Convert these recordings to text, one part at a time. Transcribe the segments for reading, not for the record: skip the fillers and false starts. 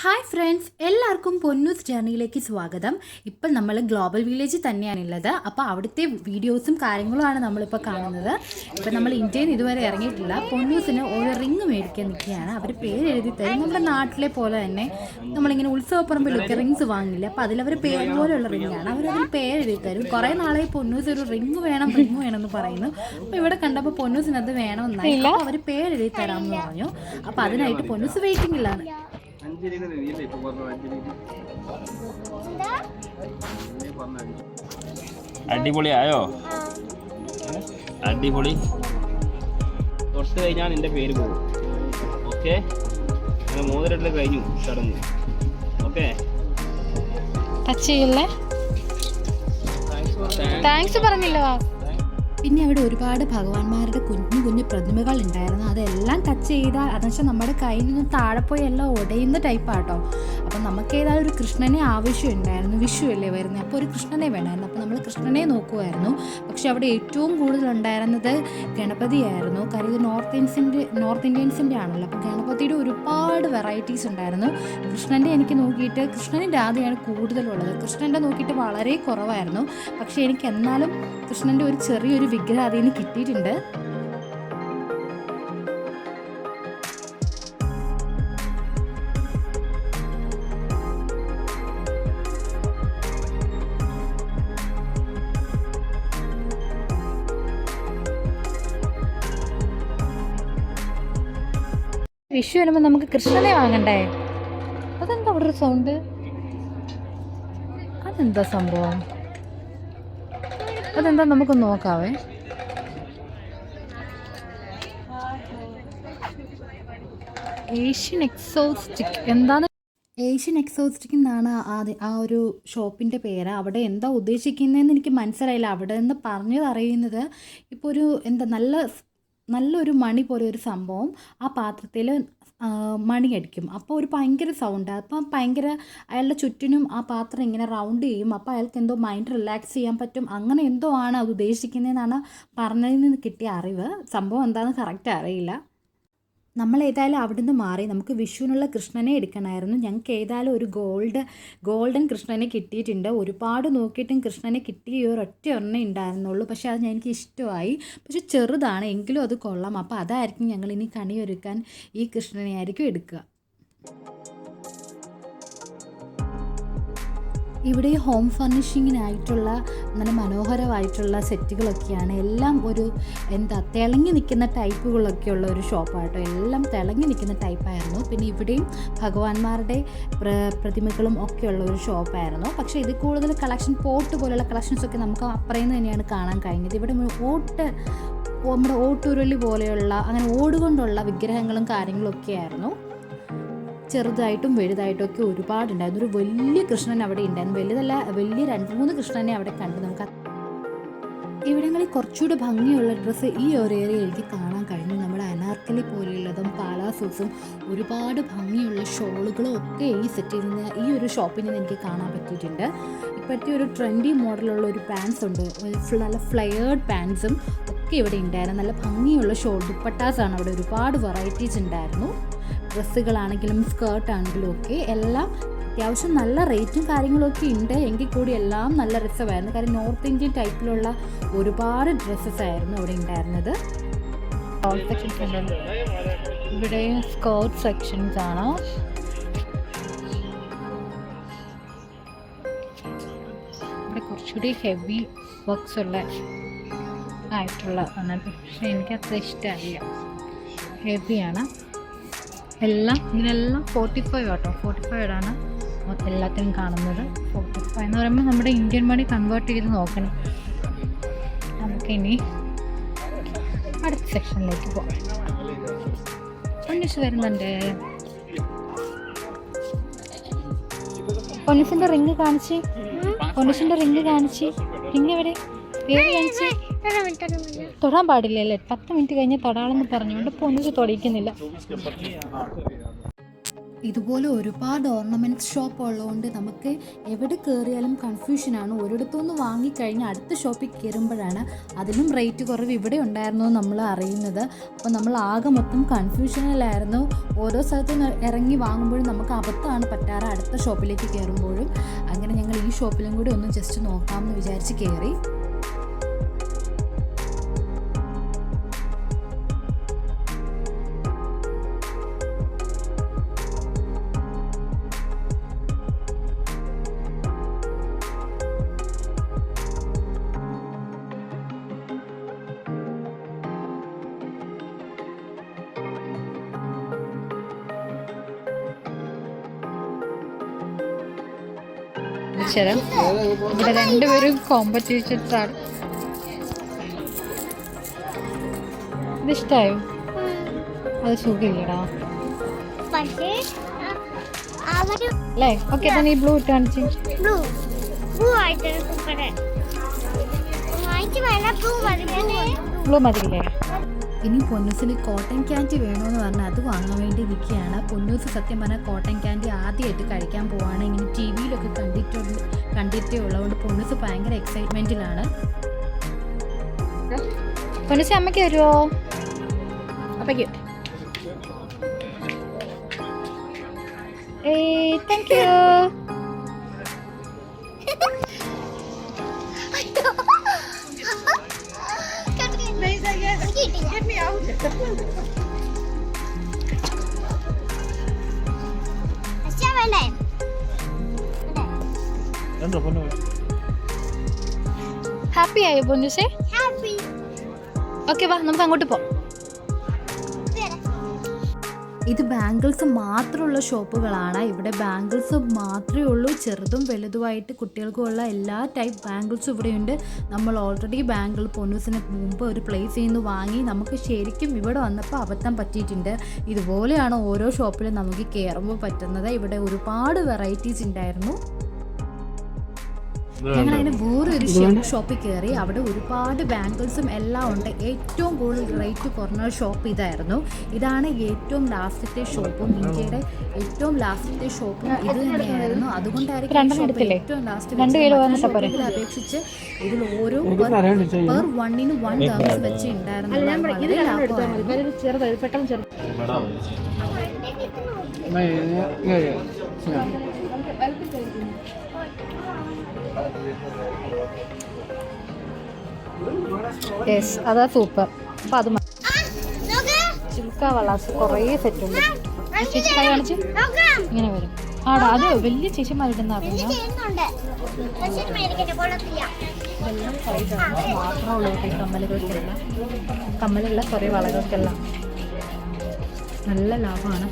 Hi friends, എല്ലാവർക്കും പൊന്നൂസ് ജേർണിയിലേക്ക് സ്വാഗതം. ഇപ്പം നമ്മൾ ഗ്ലോബൽ വില്ലേജിൽ തന്നെയാണുള്ളത്. അപ്പോൾ അവിടുത്തെ വീഡിയോസും കാര്യങ്ങളുമാണ് നമ്മളിപ്പോൾ കാണുന്നത്. ഇപ്പം നമ്മൾ ഇന്ത്യയിൽ നിന്ന് ഇതുവരെ ഇറങ്ങിയിട്ടില്ല. പൊന്നൂസിന് ഒരു റിങ് മേടിക്കാൻ നിൽക്കുകയാണ്. അവർ പേര് എഴുതി തരും. നമ്മുടെ നാട്ടിലെ പോലെ തന്നെ നമ്മളിങ്ങനെ ഉത്സവപ്പറമ്പിലൊക്കെ റിങ്സ് വാങ്ങില്ല. അപ്പോൾ അതിലവർ പേര് പോലെയുള്ള റിങ്ങാണ്. അവരതിൽ പേര് എഴുതി തരും. കുറേ നാളായി പൊന്നൂസ് ഒരു റിങ് വേണമെന്ന് പറയുന്നു. അപ്പോൾ ഇവിടെ കണ്ടപ്പോൾ പൊന്നൂസിന് അത് വേണമെന്നായി. അപ്പോൾ അവർ പേര് എഴുതി തരാമെന്ന് പറഞ്ഞു. അപ്പോൾ അതിനായിട്ട് പൊന്നൂസ് വെയിറ്റിംഗിലാണ്. അടിപൊളിയായോ? അടിപൊളി. തൊട്ട് കഴിഞ്ഞാൽ നിന്റെ പേര് പോകും. ഓക്കെ, മോതിരട്ടിൽ കഴിഞ്ഞു ചടങ്ങ്. ഓക്കെ, ടച്ച് ചെയ്യല്ലേ? താങ്ക്സ് പറഞ്ഞില്ലോ. പിന്നെ അവിടെ ഒരുപാട് ഭഗവാന്മാരുടെ കുഞ്ഞു കുഞ്ഞു പ്രതിമകൾ ഉണ്ടായിരുന്നു. അതെല്ലാം ടച്ച് ചെയ്താൽ അതെന്നുവെച്ചാൽ നമ്മുടെ കയ്യിൽ നിന്ന് താഴെ പോയി എല്ലാം ഉടയുന്ന ടൈപ്പാട്ടോ. അപ്പം നമുക്ക് ഏതായാലും ഒരു കൃഷ്ണനെ ആവശ്യമുണ്ടായിരുന്നു. വിഷു അല്ലേ വരുന്നത്, അപ്പോൾ ഒരു കൃഷ്ണനെ വേണമായിരുന്നു. അപ്പോൾ നമ്മൾ കൃഷ്ണനെ നോക്കുമായിരുന്നു. പക്ഷെ അവിടെ ഏറ്റവും കൂടുതൽ ഉണ്ടായിരുന്നത് ഗണപതിയായിരുന്നു. കാര്യം ഇത് നോർത്ത് ഇന്ത്യൻസിൻ്റെ ആണല്ലോ. അപ്പോൾ ഗണപതിയുടെ ഒരുപാട് വെറൈറ്റീസ് ഉണ്ടായിരുന്നു. കൃഷ്ണൻ്റെ എനിക്ക് നോക്കിയിട്ട് കൃഷ്ണനും രാധയാണ് കൂടുതലുള്ളത്. കൃഷ്ണൻ്റെ നോക്കിയിട്ട് വളരെ കുറവായിരുന്നു. പക്ഷേ എനിക്ക് എന്നാലും കൃഷ്ണൻ്റെ ഒരു ചെറിയൊരു വിഗ്രഹം അതിൽ നിന്ന് കിട്ടിയിട്ടുണ്ട്. വിഷു വരുമ്പോൾ നമുക്ക് കൃഷ്ണനെ വാങ്ങണ്ടേ? അതെന്താ അവിടെ ഒരു സൗണ്ട്? അതെന്താ സംഭവം? അതെന്താ നമുക്ക് നോക്കാവേ. ഏഷ്യൻ എക്സോസ്റ്റിക് എന്താണ്? ഏഷ്യൻ എക്സോസ്റ്റിക് എന്നാണ് ആ ഒരു ഷോപ്പിൻ്റെ പേര്. അവിടെ എന്താ ഉദ്ദേശിക്കുന്നതെന്ന് എനിക്ക് മനസ്സിലായില്ല. അവിടെ നിന്ന് പറഞ്ഞത് അറിയുന്നത് ഇപ്പോൾ ഒരു നല്ലൊരു മണി പോലെ ഒരു സംഭവം ആ പാത്രത്തിൽ മണി അടിക്കും. അപ്പോൾ ഒരു ഭയങ്കര സൗണ്ട്. അപ്പം അയാളുടെ ചുറ്റിനും ആ പാത്രം ഇങ്ങനെ റൗണ്ട് ചെയ്യും. അപ്പോൾ അയാൾക്ക് എന്തോ മൈൻഡ് റിലാക്സ് ചെയ്യാൻ പറ്റും. അങ്ങനെ എന്തോ ആണ് അത് ഉദ്ദേശിക്കുന്നതെന്നാണ് പറഞ്ഞതിൽ നിന്ന് കിട്ടിയ അറിവ്. സംഭവം എന്താണെന്ന് കറക്റ്റ് അറിയില്ല. നമ്മൾ ഏതായാലും അവിടെ നിന്ന് മാറി നമുക്ക് വിഷുവിനുള്ള കൃഷ്ണനെ എടുക്കണമായിരുന്നു. ഞങ്ങൾക്ക് ഏതായാലും ഒരു ഗോൾഡൻ കൃഷ്ണനെ കിട്ടിയിട്ടുണ്ട്. ഒരുപാട് നോക്കിയിട്ടും കൃഷ്ണനെ കിട്ടിയ ഒരൊറ്റ ഒരെണ്ണേ ഉണ്ടായിരുന്നുള്ളൂ. പക്ഷേ അത് എനിക്ക് ഇഷ്ടമായി. പക്ഷെ ചെറുതാണ്, എങ്കിലും അത് കൊള്ളാം. അപ്പോൾ അതായിരിക്കും ഞങ്ങൾ ഇനി കണിയൊരുക്കാൻ ഈ കൃഷ്ണനെ ആയിരിക്കും എടുക്കുക. ഇവിടെ ഹോം ഫർണിഷിങ്ങിനായിട്ടുള്ള നല്ല മനോഹരമായിട്ടുള്ള സെറ്റുകളൊക്കെയാണ്. എല്ലാം ഒരു തിളങ്ങി നിൽക്കുന്ന ടൈപ്പുകളൊക്കെയുള്ള ഒരു ഷോപ്പാട്ടോ. എല്ലാം തിളങ്ങി നിൽക്കുന്ന ടൈപ്പായിരുന്നു. പിന്നെ ഇവിടെയും ഭഗവാന്മാരുടെ പ്രതിമകളും ഒക്കെയുള്ള ഒരു ഷോപ്പായിരുന്നു. പക്ഷേ ഇത് കൂടുതൽ പോട്ട് പോലെയുള്ള കളക്ഷൻസൊക്കെ നമുക്ക് അപ്പുറയിൽ നിന്ന് തന്നെയാണ് കാണാൻ കഴിഞ്ഞത്. ഇവിടെ നമ്മുടെ ഓട്ടുരുളി പോലെയുള്ള അങ്ങനെ ഓടുകൊണ്ടുള്ള വിഗ്രഹങ്ങളും കാര്യങ്ങളൊക്കെ ആയിരുന്നു. ചെറുതായിട്ടും വലുതായിട്ടും ഒക്കെ ഒരുപാടുണ്ടായിരുന്നു. ഒരു വലിയ കൃഷ്ണൻ അവിടെ ഉണ്ടായിരുന്നു. വലിയ 2-3 കൃഷ്ണനെ അവിടെ കണ്ടു. നമുക്ക് ഇവിടങ്ങളിൽ കുറച്ചുകൂടെ ഭംഗിയുള്ള ഡ്രസ്സ് ഈ ഒരു ഏരിയയിൽ എനിക്ക് കാണാൻ കഴിഞ്ഞു. നമ്മുടെ അനാർക്കലി പോലെയുള്ളതും പാലാസൂസും ഒരുപാട് ഭംഗിയുള്ള ഷോളുകളും ഒക്കെ ഈ ഒരു ഷോപ്പിൽ നിന്ന് എനിക്ക് കാണാൻ പറ്റിയിട്ടുണ്ട്. ഇപ്പോഴത്തെ ഒരു ട്രെൻഡി മോഡലുള്ള ഒരു പാൻസ് ഉണ്ട്. നല്ല ഫ്ലെയേർഡ് പാൻസും ഒക്കെ ഇവിടെ ഉണ്ടായിരുന്നു. നല്ല ഭംഗിയുള്ള ദുപ്പട്ടാസാണ് അവിടെ. ഒരുപാട് വെറൈറ്റീസ് ഉണ്ടായിരുന്നു. ഡ്രസ്സുകളാണെങ്കിലും സ്കേർട്ടാണെങ്കിലും ഒക്കെ എല്ലാം അത്യാവശ്യം നല്ല റേറ്റും കാര്യങ്ങളൊക്കെ ഉണ്ട്. എങ്കിൽ കൂടി എല്ലാം നല്ല രസമായിരുന്നു. കാരണം നോർത്ത് ഇന്ത്യൻ ടൈപ്പിലുള്ള ഒരുപാട് ഡ്രസ്സസ് ആയിരുന്നു അവിടെ ഉണ്ടായിരുന്നത്. ഇവിടെ സ്കേർട്ട് സെക്ഷൻസ് ആണ്. ഇവിടെ കുറച്ചുകൂടി ഹെവി വർക്ക്സ് ആയിട്ടുള്ള പക്ഷേ എനിക്ക് അത്ര ഇഷ്ടമല്ല. ഹെവിയാണ് ഇതിനെല്ലാം 45 കേട്ടോ. 45 ആണ് എല്ലാത്തിനും കാണുന്നത്. 45 എന്ന് പറയുമ്പോൾ നമ്മുടെ ഇന്ത്യൻ മണി കൺവേർട്ട് ചെയ്ത് നോക്കണം. നമുക്കിനി അടുത്ത സെക്ഷനിലേക്ക് പോകാം. പൊന്നൂസ് വരുന്നുണ്ട്. പൊന്നൂസിൻ്റെ റിങ് കാണിച്ച്. റിങ് എവിടെ? പേര് കാണിച്ച്. തൊടാൻ പാടില്ലല്ലേ? 10 മിനിറ്റ് കഴിഞ്ഞ് തൊടാളെന്ന് പറഞ്ഞുകൊണ്ട് പൊന്നൂസ് തൊടിക്കുന്നില്ല. ഇതുപോലെ ഒരുപാട് ഓർണമെൻറ്റ്സ് ഷോപ്പ് ഉള്ളതുകൊണ്ട് നമുക്ക് എവിടെ കയറിയാലും കൺഫ്യൂഷനാണ്. ഒരിടത്തുനിന്ന് വാങ്ങിക്കഴിഞ്ഞാൽ അടുത്ത ഷോപ്പിൽ കയറുമ്പോഴാണ് അതിലും റേറ്റ് കുറവ് ഇവിടെ ഉണ്ടായിരുന്നു നമ്മൾ അറിയുന്നത്. അപ്പോൾ നമ്മൾ ആകെ മൊത്തം കൺഫ്യൂഷനിലായിരുന്നു. ഓരോ സ്ഥലത്ത് നിന്ന് ഇറങ്ങി വാങ്ങുമ്പോഴും നമുക്ക് അബദ്ധമാണ് പറ്റാറ് അടുത്ത ഷോപ്പിലേക്ക് കയറുമ്പോഴും. അങ്ങനെ ഞങ്ങൾ ഈ ഷോപ്പിലും കൂടി ഒന്ന് ജസ്റ്റ് നോക്കാമെന്ന് വിചാരിച്ച് കയറി. ഇവിടെ രണ്ടുപേരും കോമ്പറ്റീഷൻസ് ആണ്. ഇതിഷ്ടായോ? അത് സുഖമില്ലടാ അല്ലേ? ഓക്കെ, തന്നെ ഈ ബ്ലൂ ഇട്ട് കാണിച്ചു. ബ്ലൂ മതിയില്ലേ? ഇനി പൊന്നൂസിന് കോട്ടൺ ക്യാൻഡി വേണമെന്ന് പറഞ്ഞാൽ അത് വാങ്ങാൻ വേണ്ടി നിൽക്കുകയാണ്. പൊന്നൂസ് സത്യം പറഞ്ഞാൽ കോട്ടൺ ക്യാൻഡി ആദ്യമായിട്ട് കഴിക്കാൻ പോവാണ്. ഇങ്ങനെ ടി വിയിലൊക്കെ കണ്ടിട്ടേ ഉള്ളതുകൊണ്ട് പൊന്നൂസ് ഭയങ്കര എക്സൈറ്റ്മെൻറ്റിലാണ്. പൊന്നൂസ് അമ്മയ്ക്ക് വരുമോ? അപ്പയ്ക്ക് താങ്ക് യു. ഹാപ്പി ആയോ പൊന്നൂസേ? ഓക്കെ, വാ നമുക്ക് അങ്ങോട്ട് പോവാം. ഇത് ബാംഗിൾസ് മാത്രമുള്ള ഷോപ്പുകളാണ്. ഇവിടെ ബാംഗിൾസ് മാത്രമേ ഉള്ളൂ. ചെറുതും വലുതുമായിട്ട് കുട്ടികൾക്കുള്ള എല്ലാ ടൈപ്പ് ബാംഗിൾസും ഇവിടെയുണ്ട്. നമ്മൾ ഓൾറെഡി ബാംഗിൾ പൊന്നൂസിന് മുമ്പ് ഒരു പ്ലേസിൽ നിന്ന് വാങ്ങി. നമുക്ക് ശരിക്കും ഇവിടെ വന്നപ്പോൾ അബദ്ധം പറ്റിയിട്ടുണ്ട്. ഇതുപോലെയാണ് ഓരോ ഷോപ്പിലും നമുക്ക് കയറുമ്പോൾ പറ്റുന്നത്. ഇവിടെ ഒരുപാട് വെറൈറ്റീസ് ഉണ്ടായിരുന്നു. ഞങ്ങൾ അതിന് വേറൊരു ഷോപ്പിൽ കയറി. അവിടെ ഒരുപാട് ബാംഗിൾസും എല്ലാം ഉണ്ട്. ഏറ്റവും കൂടുതൽ റേറ്റ് കുറഞ്ഞ ഷോപ്പ് ഇതായിരുന്നു. ഇതാണ് ഏറ്റവും ലാസ്റ്റത്തെ ഷോപ്പും, ഇന്ത്യയുടെ ഏറ്റവും ലാസ്റ്റത്തെ ഷോപ്പും ഇത് തന്നെയായിരുന്നു. അതുകൊണ്ടായിരിക്കും ഏറ്റവും ലാസ്റ്റ് അപേക്ഷിച്ച് ഇതിൽ ഓരോ പെർ വണ്ണിന് 1 dirhams വെച്ച് ഉണ്ടായിരുന്നു. അതാ സൂപ്പർ. അപ്പൊ അത് ചിൽക്ക വളാസ് കുറേ സെറ്റ് ഉണ്ട്. ചേച്ചി കൈ കാണിച്ച് ഇങ്ങനെ വരും. ആടാ, അത് വലിയ ചേച്ചിമാരിടുന്ന മാത്രമുള്ള കമ്മലുകൾക്കെല്ലാം, കമ്മലുള്ള കുറേ വളകൾക്കെല്ലാം നല്ല ലാഭമാണ്.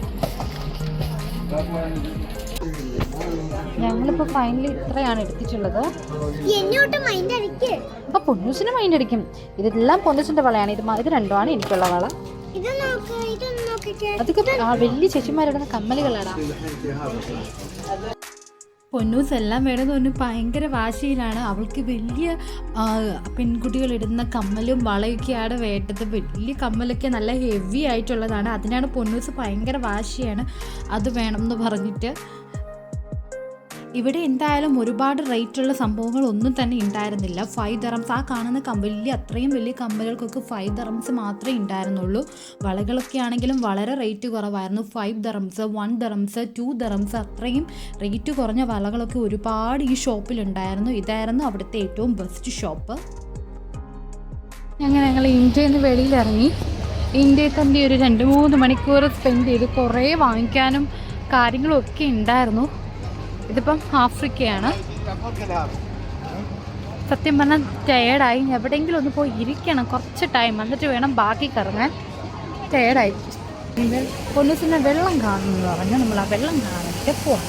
ഞങ്ങളിപ്പോ ഫൈനലി ഇത്രയാണ് എടുത്തിട്ടുള്ളത്. അപ്പൊ പൊന്നൂസിന് മൈൻഡ് അടിക്കും. ഇതെല്ലാം പൊന്നൂസിന്റെ വളയാണ്. ഇത് രണ്ടുമാണ് എനിക്കുള്ള വള. അതൊക്കെ വലിയ ചേച്ചിമാരിടുന്ന കമ്മലുകളാണ്. പൊന്നൂസ് എല്ലാം വേണമെന്ന് പറഞ്ഞ് ഭയങ്കര വാശിയിലാണ്. അവൾക്ക് വലിയ പെൺകുട്ടികളിടുന്ന കമ്മലും വളയൊക്കെയാണ് വേണ്ടത്. വലിയ കമ്മലൊക്കെ നല്ല ഹെവി ആയിട്ടുള്ളതാണ്. അതിനാണ് പൊന്നൂസ് ഭയങ്കര വാശിയാണ്, അത് വേണം എന്ന് പറഞ്ഞിട്ട്. ഇവിടെ എന്തായാലും ഒരുപാട് റേറ്റുള്ള സംഭവങ്ങളൊന്നും തന്നെ ഉണ്ടായിരുന്നില്ല. 5 dirhams ആ കാണുന്ന അത്രയും വലിയ കമ്മലുകൾക്കൊക്കെ 5 dirhams മാത്രമേ ഉണ്ടായിരുന്നുള്ളൂ. വളകളൊക്കെ ആണെങ്കിലും വളരെ റേറ്റ് കുറവായിരുന്നു. 5 dirhams, 1 dirhams, 2 dirhams അത്രയും റേറ്റ് കുറഞ്ഞ വളകളൊക്കെ ഒരുപാട് ഈ ഷോപ്പിലുണ്ടായിരുന്നു. ഇതായിരുന്നു അവിടുത്തെ ഏറ്റവും ബെസ്റ്റ് ഷോപ്പ്. ഞങ്ങൾ ഇന്ത്യയിൽ നിന്ന് വെളിയിലിറങ്ങി. ഇന്ത്യയിൽ തന്നെ ഒരു 2-3 മണിക്കൂർ സ്പെൻഡ് ചെയ്ത് കുറേ വാങ്ങിക്കാനും കാര്യങ്ങളും ഒക്കെ ഉണ്ടായിരുന്നു. ഇതിപ്പം ആഫ്രിക്കയാണ്. സത്യം പറഞ്ഞാൽ ടയേർഡായി. എവിടെയെങ്കിലും ഒന്ന് പോയി ഇരിക്കണം കുറച്ച് ടൈം, എന്നിട്ട് വേണം ബാക്കി കറങ്ങാൻ. ടയേർഡായി. പൊന്നൂസിൻ്റെ വെള്ളം കാണുമെന്ന് പറഞ്ഞാൽ നമ്മൾ ആ വെള്ളം കാണാനൊക്കെ പോവാം.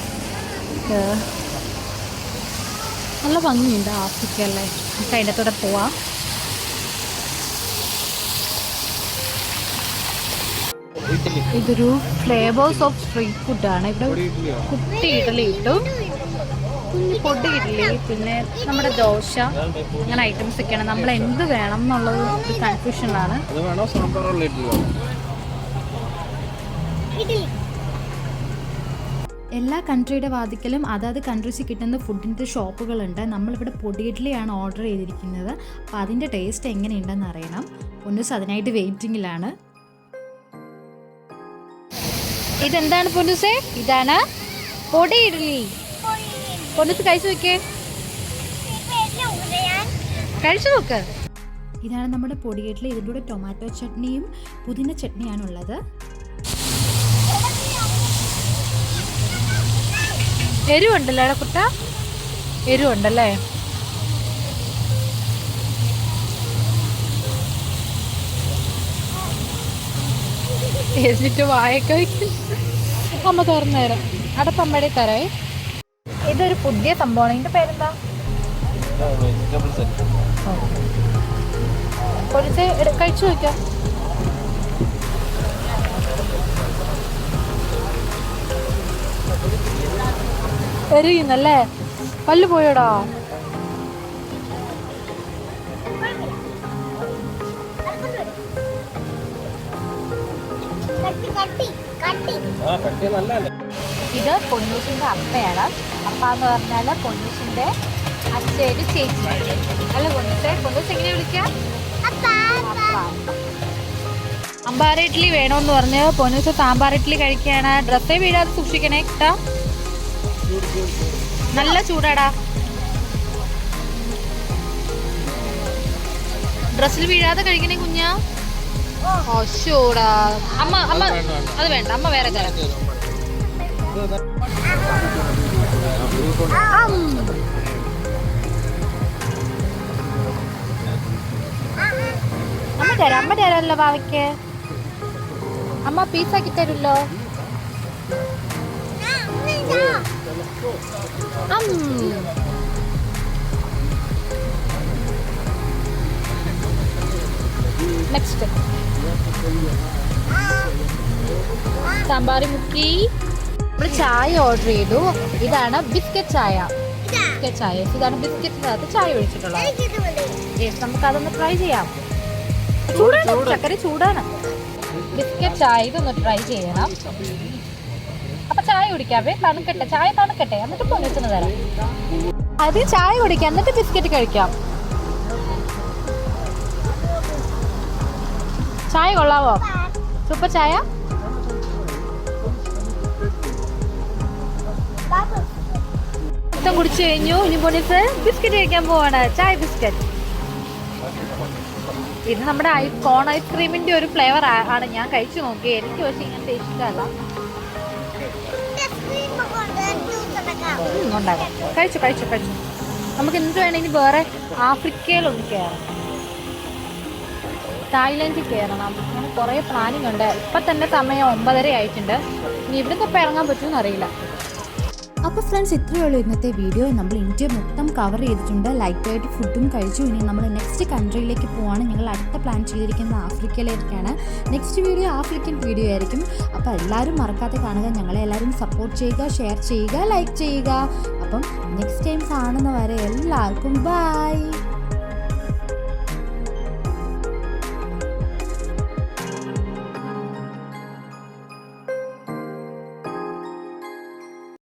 നല്ല ഭംഗിയുണ്ട് ആഫ്രിക്കയല്ലേ. നമുക്ക് അതിനകത്തൂടെ പോവാം. ഇതൊരു ഫ്ലേവേഴ്സ് ഓഫ് സ്ട്രീറ്റ് ഫുഡാണ്. ഇവിടെ കുട്ടി ഇഡ്ഡലി ഇട്ടു, പൊടി ഇഡ്ഡലി, പിന്നെ നമ്മുടെ ദോശ, അങ്ങനെ ഐറ്റംസ് ഒക്കെയാണ്. നമ്മൾ എന്ത് വേണം എന്നുള്ളത് കൺഫ്യൂഷനിലാണ്. എല്ലാ കൺട്രിയുടെ വാതിക്കലും അതാത് കൺട്രീസിൽ കിട്ടുന്ന ഫുഡിൻ്റെ ഷോപ്പുകളുണ്ട്. നമ്മളിവിടെ പൊടി ഇഡ്ഡലിയാണ് ഓർഡർ ചെയ്തിരിക്കുന്നത്. അപ്പോൾ അതിൻ്റെ ടേസ്റ്റ് എങ്ങനെയുണ്ടെന്ന് അറിയണം. പൊന്നൂസ് അതിനായിട്ട് വെയിറ്റിങ്ങിലാണ്. ഇതെന്താണ് പൊന്നൂസേ? ഇതാണ് പൊടി ഇഡ്ഡലി. പൊന്നൂസ് കഴിച്ചു നോക്കേ, കഴിച്ചു നോക്ക്. ഇതാണ് നമ്മുടെ പൊടി ഇഡ്ഡലി. ഇതിൻ്റെ കൂടെ ടൊമാറ്റോ ചട്നിയും പുതിന ചട്നിയാണുള്ളത്. എരിവുണ്ടല്ലോ കുട്ട, എരിവുണ്ടല്ലേ? എന്നിട്ട് വായൊക്കെ അമ്മ തുറന്നു തരാം. അടപ്പമ്മയുടെ തരവേ. ഇതൊരു പുതിയ സംഭവമാണ്. ഇതിന്റെ പേരെന്താ? കുറച്ച് കഴിച്ചു നോക്കാം. എരിയുന്നല്ലേ? പല്ല് പോയോടാ? ഇത് പൊന്നൂസിന്റെ അപ്പയാണ്. അപ്പ എന്ന് പറഞ്ഞാല് പൊന്നൂസിന്റെ അച്ഛയുടെ ചേച്ചി അല്ല. പൊന്നൂസ് എങ്ങനെ വിളിക്കാം? സാമ്പാർ ഇഡ്ഡലി വേണമെന്ന് പറഞ്ഞ് പൊന്നൂസ് സാമ്പാർ ഇഡ്ഡലി കഴിക്കുകയാണ്. ഡ്രസ്സേ വീഴാതെ സൂക്ഷിക്കണേ കേട്ടാ. നല്ല ചൂടാടാ, ഡ്രസ്സിൽ വീഴാതെ കഴിക്കണേ കുഞ്ഞാ. ചൂടാ. അമ്മ അത് വേണ്ട, അമ്മ വേറെ തരാം. അമ്മ തരാമല്ലോ ബാവയ്ക്ക്. അമ്മ പീസാക്കി തരുമല്ലോ. നെക്സ്റ്റ് സാമ്പാർ മുക്കി. നമ്മൾ ചായ ഓർഡർ ചെയ്തു. ഇതാണ് ബിസ്ക്കറ്റ് ചായ. ഇതാണ് ബിസ്ക്കറ്റിനകത്ത് ചായ ഒഴിച്ചിട്ടുള്ളത്. നമുക്കതൊന്ന് ട്രൈ ചെയ്യാം. ചക്കര ചൂടാണ്. ബിസ്ക്കറ്റ് ചായ ഇതൊന്ന് ട്രൈ ചെയ്യണം. അപ്പൊ ചായ കുടിക്കാവേ. തണുക്കട്ടെ, ചായ തണുക്കട്ടെ, എന്നിട്ട് പൊന്നിച്ചിന് തരാം. ആദ്യം ചായ കുടിക്കാം, എന്നിട്ട് ബിസ്ക്കറ്റ് കഴിക്കാം. ചായ കൊള്ളാവോ? സൂപ്പർ ചായ. മൊത്തം കുടിച്ചു കഴിഞ്ഞു. ഇനി പൊന്നിച്ച് ബിസ്ക്കറ്റ് കഴിക്കാൻ പോവാണ്. ചായ ബിസ്ക്കറ്റ്. ഇത് നമ്മുടെ കോൺ ഐസ്ക്രീമിന്റെ ഒരു ഫ്ലേവർ ആണ്. ഞാൻ കഴിച്ചു നോക്കി. എനിക്ക് പക്ഷെ ഇങ്ങനത്തെ ഇഷ്ടമല്ല. ഉണ്ടാകാം. കഴിച്ചു. നമുക്ക് എന്ത് വേണമെങ്കിൽ വേറെ ആഫ്രിക്കയിലൊന്ന് കയറാം. തായ്ലൻഡിൽ കയറണം. അങ്ങനെ കുറേ പ്ലാനിങ് ഉണ്ട്. ഇപ്പം തന്നെ സമയം 9:30 ആയിട്ടുണ്ട്. ഇനി ഇവിടുന്ന് ഇപ്പം ഇറങ്ങാൻ പറ്റുമെന്ന് അറിയില്ല. അപ്പോൾ ഫ്രണ്ട്സ്, ഇത്രയേ ഉള്ളൂ ഇന്നത്തെ വീഡിയോ. നമ്മൾ ഇന്ത്യ മൊത്തം കവർ ചെയ്തിട്ടുണ്ട്. ലൈറ്റായിട്ട് ഫുഡും കഴിച്ചു. ഇനി നമ്മൾ നെക്സ്റ്റ് കൺട്രിയിലേക്ക് പോവാണ്. ഞങ്ങൾ അടുത്ത പ്ലാൻ ചെയ്തിരിക്കുന്നത് ആഫ്രിക്കയിലേക്കാണ്. നെക്സ്റ്റ് വീഡിയോ ആഫ്രിക്കൻ വീഡിയോ ആയിരിക്കും. അപ്പോൾ എല്ലാവരും മറക്കാതെ കാണുക. ഞങ്ങളെ എല്ലാവരും സപ്പോർട്ട് ചെയ്യുക, ഷെയർ ചെയ്യുക, ലൈക്ക് ചെയ്യുക. അപ്പം നെക്സ്റ്റ് ടൈം കാണുന്നവരെ എല്ലാവർക്കും ബൈ.